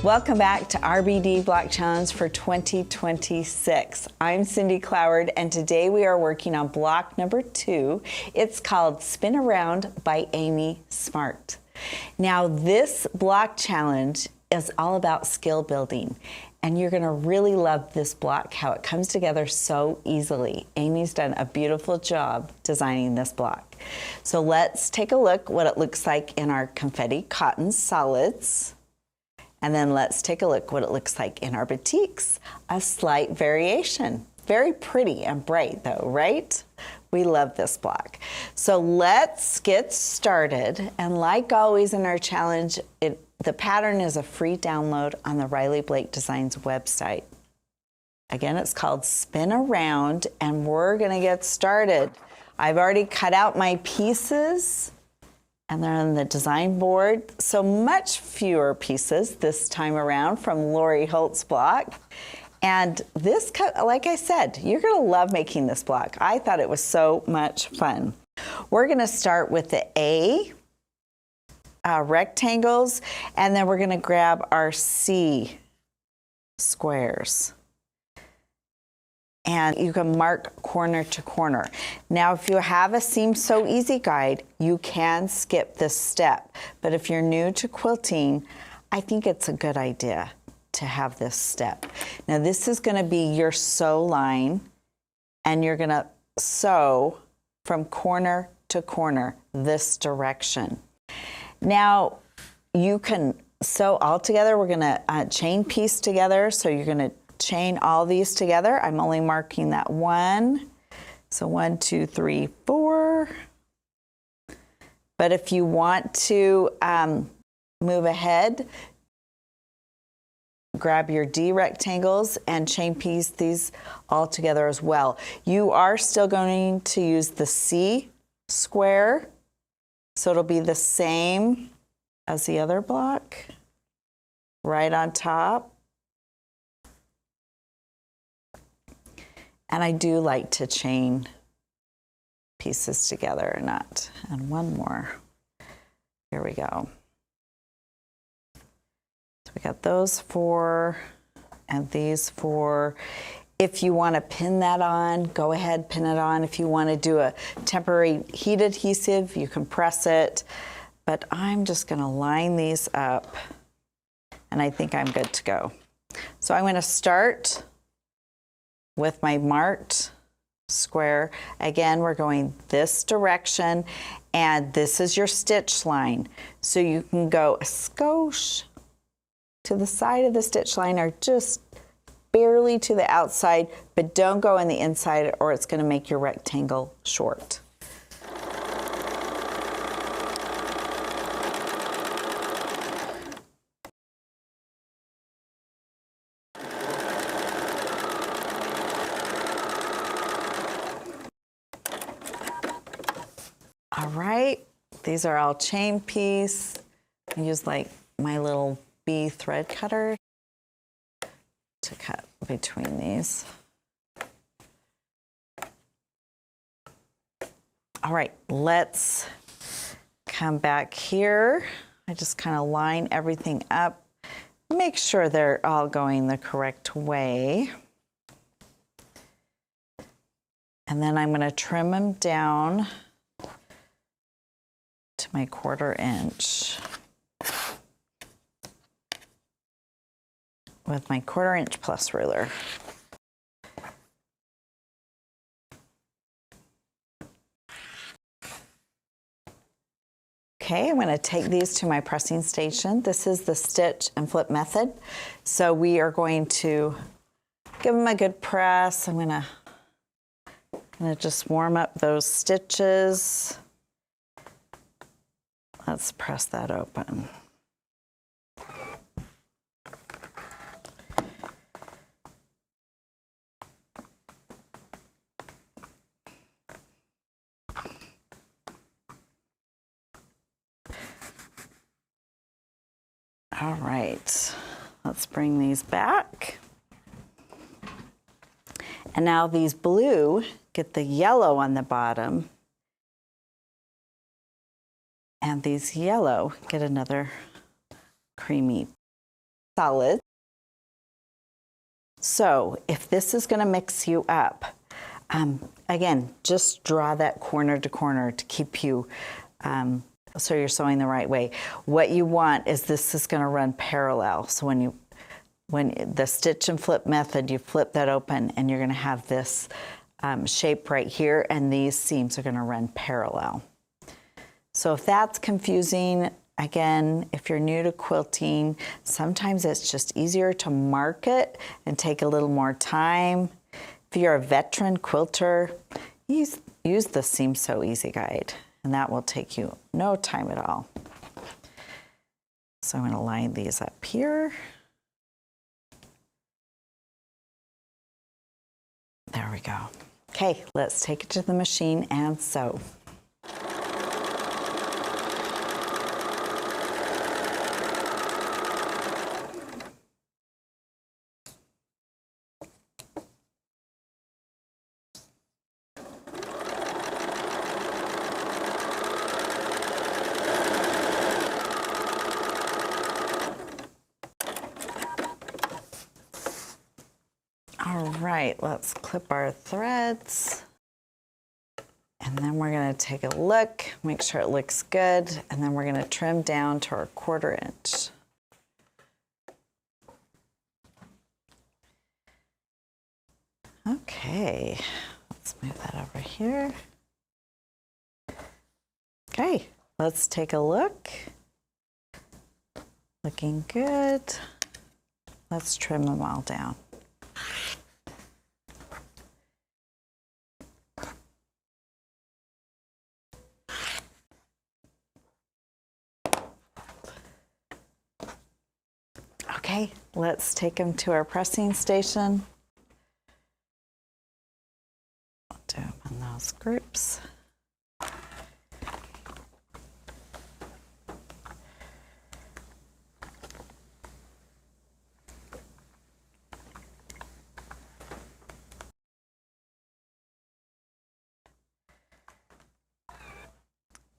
Welcome back to RBD Block Challenge for 2026. I'm Cindy Cloward, and today we are working on block number 2. It's called Spin Around by Amy Smart. Now, this block challenge is all about skill building, and you're going to really love this block, how it comes together so easily. Amy's done a beautiful job designing this block. So let's take a look what it looks like in our confetti cotton solids. And then let's take a look what it looks like in our batiks. A slight variation. Very pretty and bright though, right? We love this block. So let's get started. And like always in our challenge, the pattern is a free download on the Riley Blake Designs website. Again, it's called Spin Around, and we're gonna get started. I've already cut out my pieces, and they're on the design board. So much fewer pieces this time around from Lori Holt's block. And this, like I said, you're gonna love making this block. I thought it was so much fun. We're gonna start with the A rectangles, and then we're gonna grab our C squares. And you can mark corner to corner. Now, if you have a Seam So Easy guide, you can skip this step. But if you're new to quilting, I think it's a good idea to have this step. Now, this is gonna be your sew line, and you're gonna sew from corner to corner this direction. Now, you can sew all together. We're gonna chain piece together, so you're gonna chain all these together. I'm only marking that one. So 1, 2, 3, 4. But if you want to move ahead, grab your D rectangles and chain piece these all together as well. You are still going to use the C square, so it'll be the same as the other block, right on top. And I do like to chain pieces together or not. And one more. Here we go. So we got those 4 and these 4. If you want to pin that on, go ahead, pin it on. If you want to do a temporary heat adhesive, you can press it. But I'm just going to line these up, and I think I'm good to go. So I'm going to start with my marked square. Again, we're going this direction, and this is your stitch line. So you can go a skosh to the side of the stitch line, or just barely to the outside, but don't go in the inside or it's gonna make your rectangle short. All right, these are all chain piece. I use like my little B thread cutter to cut between these. All right, let's come back here. I just kind of line everything up. Make sure they're all going the correct way. And then I'm gonna trim them down to my 1/4 inch with my 1/4 inch plus ruler. Okay, I'm going to take these to my pressing station. This is the stitch and flip method. So we are going to give them a good press. I'm going to just warm up those stitches. Let's press that open. All right, let's bring these back. And now these blue get the yellow on the bottom, and these yellow get another creamy solid. So if this is going to mix you up, again, just draw that corner to corner to keep you, so you're sewing the right way. What you want is this is going to run parallel. So when the stitch and flip method, you flip that open and you're going to have this shape right here, and these seams are going to run parallel. So if that's confusing, again, if you're new to quilting, sometimes it's just easier to mark it and take a little more time. If you're a veteran quilter, use the Seam So Easy guide, and that will take you no time at all. So I'm going to line these up here. There we go. Okay, let's take it to the machine and sew. All right, let's clip our threads. And then we're going to take a look, make sure it looks good, and then we're going to trim down to our 1/4 inch. Okay, let's move that over here. Okay, let's take a look. Looking good. Let's trim them all down. Okay, let's take them to our pressing station. I'll do them in those groups.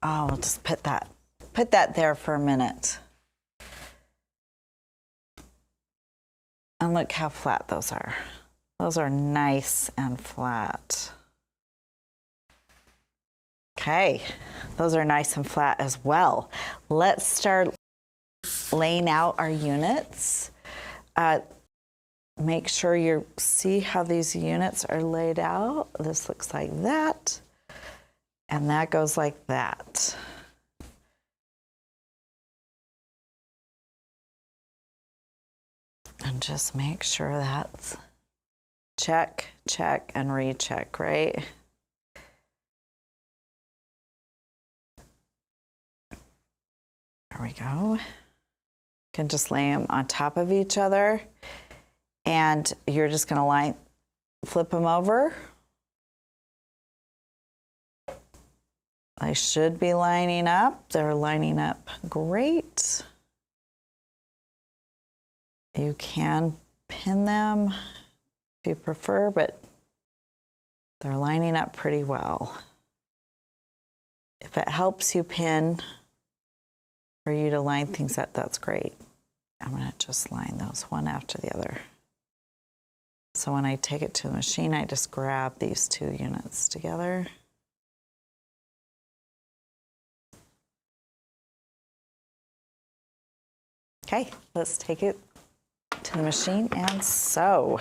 Oh, we'll just put that there for a minute. And look how flat those are. Those are nice and flat. Okay, those are nice and flat as well. Let's start laying out our units. Make sure you see how these units are laid out. This looks like that, and that goes like that. And just make sure that's check, check, and recheck, right? There we go. You can just lay them on top of each other, and you're just going to flip them over. They should be lining up. They're lining up great. You can pin them if you prefer, but they're lining up pretty well. If it helps you pin for you to line things up, that's great. I'm going to just line those one after the other. So when I take it to the machine, I just grab these 2 units together. Okay, let's take it to the machine and sew.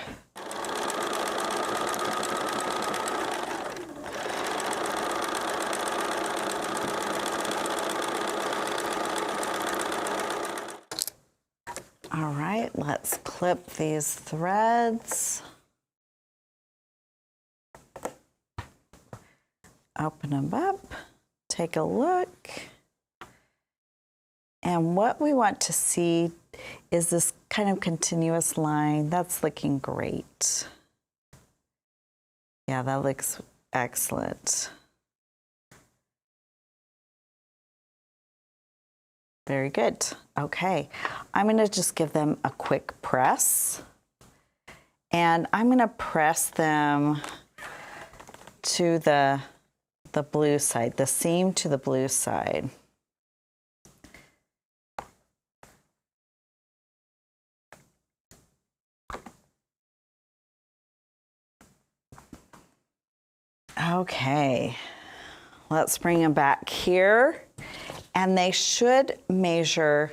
All right, let's clip these threads. Open them up, take a look. And what we want to see is this kind of continuous line. That's looking great. Yeah, that looks excellent. Very good. Okay, I'm going to just give them a quick press. And I'm going to press them to the blue side, the seam to the blue side. Okay, let's bring them back here. And they should measure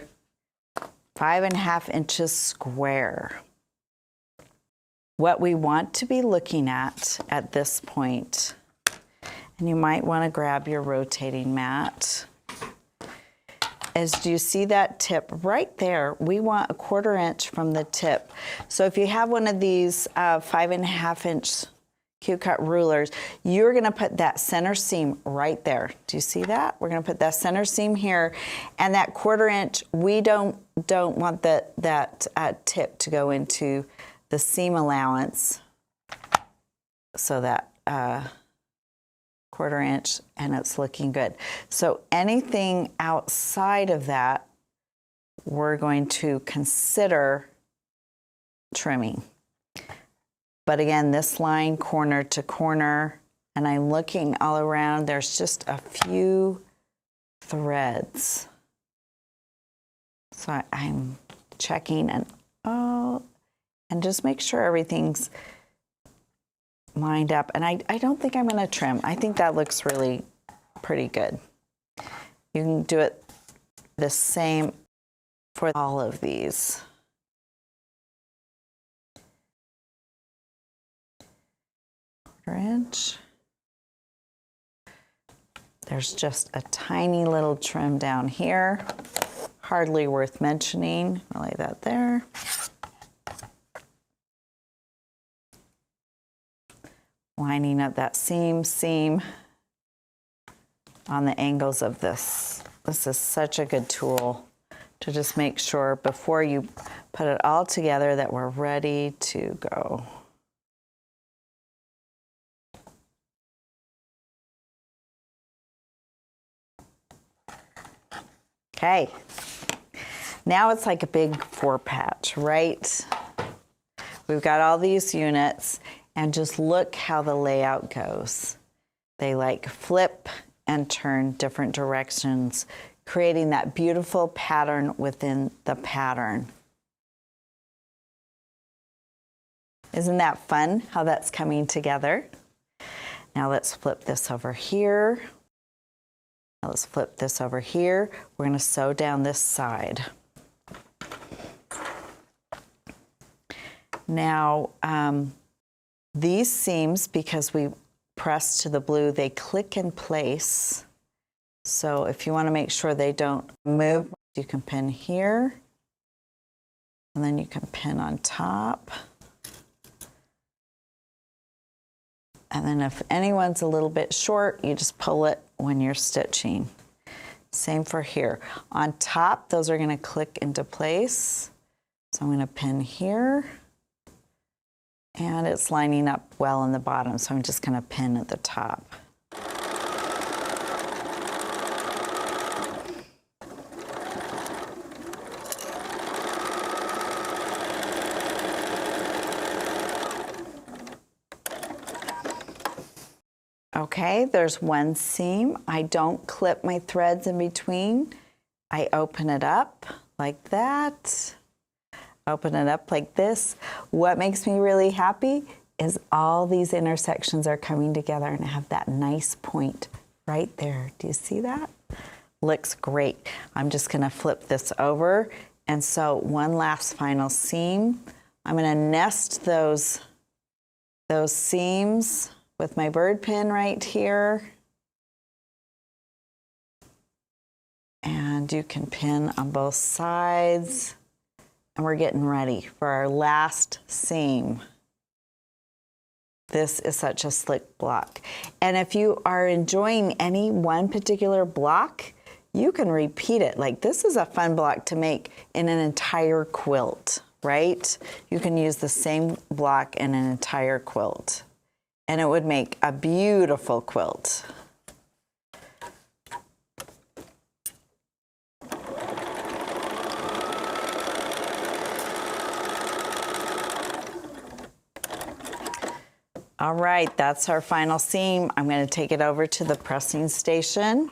5.5 inches square. What we want to be looking at this point, and you might want to grab your rotating mat, is, do you see that tip right there? We want 1/4 inch from the tip. So if you have one of these 5.5 inch Q-cut rulers, you're gonna put that center seam right there. Do you see that? We're gonna put that center seam here, and that 1/4 inch, we don't want that tip to go into the seam allowance. So that 1/4 inch, and it's looking good. So anything outside of that, we're going to consider trimming. But again, this line corner to corner, and I'm looking all around, there's just a few threads. So I'm checking and just make sure everything's lined up. And I don't think I'm gonna trim. I think that looks really pretty good. You can do it the same for all of these. Inch. There's just a tiny little trim down here, hardly worth mentioning. I'll lay that there. Lining up that seam on the angles of this. This is such a good tool to just make sure before you put it all together that we're ready to go. Okay, now it's like a big 4 patch, right? We've got all these units, and just look how the layout goes. They like flip and turn different directions, creating that beautiful pattern within the pattern. Isn't that fun, how that's coming together? Now let's flip this over here. Now let's flip this over here. We're going to sew down this side. Now, these seams, because we press to the blue, they click in place. So if you want to make sure they don't move, you can pin here, and then you can pin on top. And then if anyone's a little bit short, you just pull it when you're stitching. Same for here. On top, those are going to click into place. So I'm going to pin here. And it's lining up well in the bottom, so I'm just going to pin at the top. Okay, there's one seam. I don't clip my threads in between. I open it up like that. Open it up like this. What makes me really happy is all these intersections are coming together and I have that nice point right there. Do you see that? Looks great. I'm just gonna flip this over. And so one last final seam. I'm gonna nest those seams with my bird pin right here. And you can pin on both sides. And we're getting ready for our last seam. This is such a slick block. And if you are enjoying any one particular block, you can repeat it. Like, this is a fun block to make in an entire quilt, right? You can use the same block in an entire quilt, and it would make a beautiful quilt. All right, that's our final seam. I'm going to take it over to the pressing station,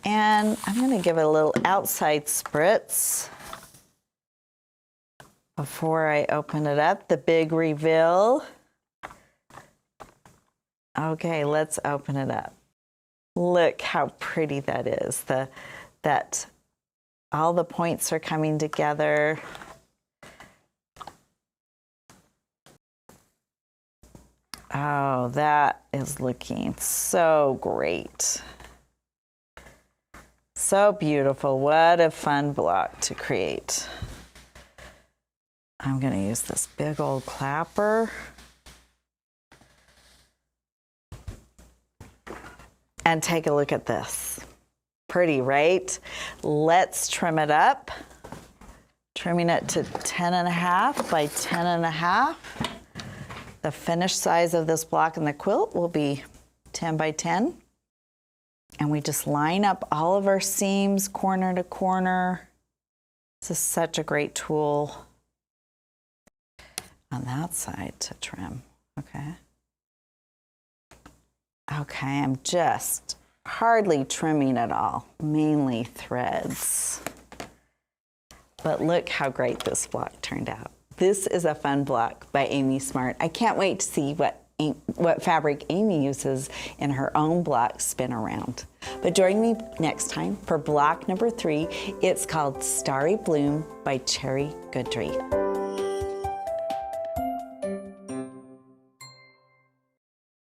and I'm going to give it a little outside spritz before I open it up. The big reveal Okay, let's open it up. Look how pretty that is. That all the points are coming together. Oh, that is looking so great. So beautiful. What a fun block to create. I'm going to use this big old clapper. And take a look at this. Pretty, right? Let's trim it up. Trimming it to 10.5 by 10.5. The finished size of this block in the quilt will be 10 by 10. And we just line up all of our seams corner to corner. This is such a great tool on that side to trim, okay? Okay, I'm just hardly trimming at all, mainly threads. But look how great this block turned out. This is a fun block by Amy Smart. I can't wait to see what fabric Amy uses in her own block spin around. But join me next time for block number 3. It's called Starry Bloom by Cherry Goodrey.